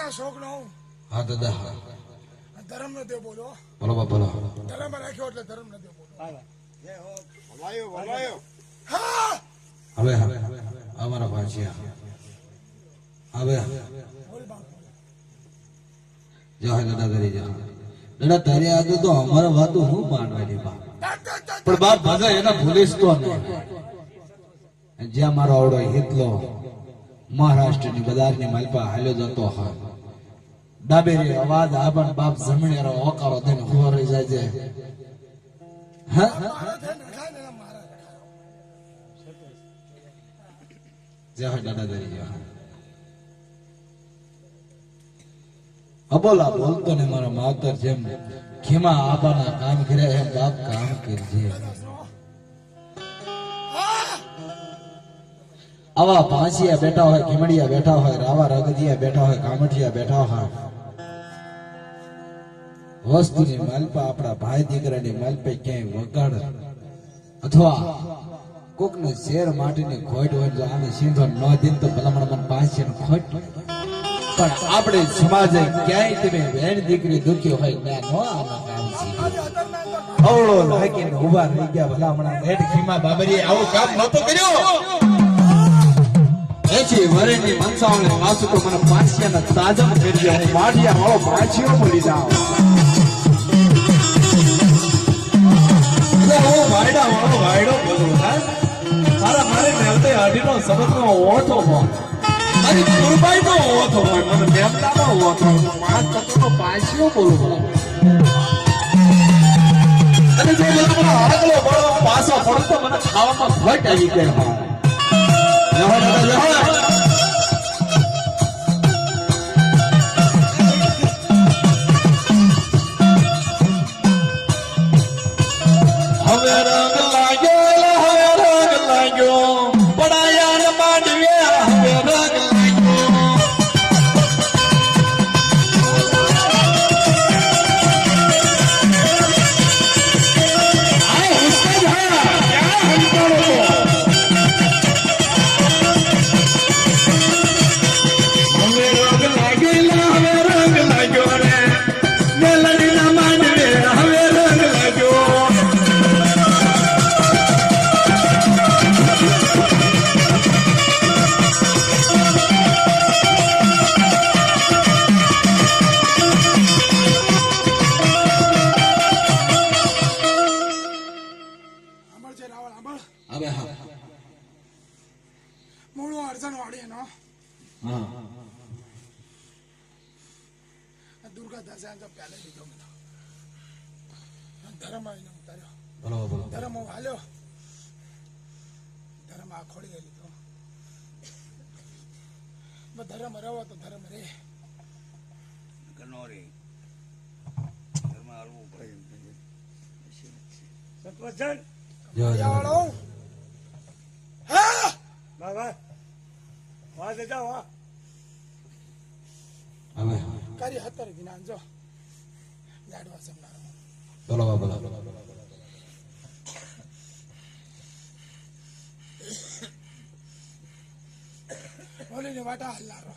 ના શોખ નો હા દાદા ધર્મ ન દે બોલો બોલો બાપ બોલો ધર્મ રાખ્યો એટલે ધર્મ ન દે બોલો હવે અમારા ભાજીયા હવે જય દાદા કરી જા દાદા તારી આગળ તો અમારા વાતો હું માનવાની બાપ પણ બાપ ભાગા એના ભૂલીશ તો નહીં જ્યાં મારો આવડો હિતલો મહારાષ્ટ્રની બજારની માલપા હાલ્યો જતો હોય ડાબેરી અવાજ આપણ બાપ જમણેરો ઓકારો દઈને ખબર રહી જાય છે હા જય દાદા કરી જા અબોલા બોલતો ને મારા માવતર જેમ ખીમા આબાના કામ કર્યા એમ બાપ કામ કરજે આવા પાંચિયા બેઠા હોય ખીમડિયા બેઠા હોય રાવા રગદિયા બેઠા હોય કામઠિયા બેઠા હોય વસ્તુની માલપા આપણા ભાઈ દીકરાની માલપે ક્યાંય વગાડ અથવા કોકને શેર માટીની ખોટ હોય જો આને સીધો ન દીન તો ભલામણ મને પાંચિયા ખોટ પણ આપણે સમાજે ક્યાંય તમે બેન દીકરી દુખી હોય ત્યાં નો આમાં કામ છે અવળો લાગીને ઉભા રહી ગયા ભલા હમણાં નેટ ખીમા બાબરીએ આવું કામ નહોતો કર્યો એથી વરેની મનસાવણી વાસુ તો મને પાંચિયાના તાજમ કરી દે હું માઢિયા વાળો પાંચિયો મળી જાઉં હું વાયડા વાળો વાયડો બોલું તારા મારે મેલતે અઢીનો સબકનો ઓઠો હોય અરે કુરબાઈ નો ઓઠો હોય મને મેમદાનો ઓઠો પાંચ તત્વનો પાંચિયો બોલું અને જો મને આગલો બળો પાછો પડતો મને ખાવામાં ઘટ આવી ગયા હવે રંગ લાગ્યો પડાયા માંડવ્યા હવે રંગ ધર્મ હાલ્યો ધર્મ આ ખોડી લીધો ધર્મ રહો તો ધર્મ રે ધર્મ હાલવું પડે કરી હતર જ્ઞાન જો લાડવા સમનાર બોલો બોલો બોલીને વાટા હલ્લારો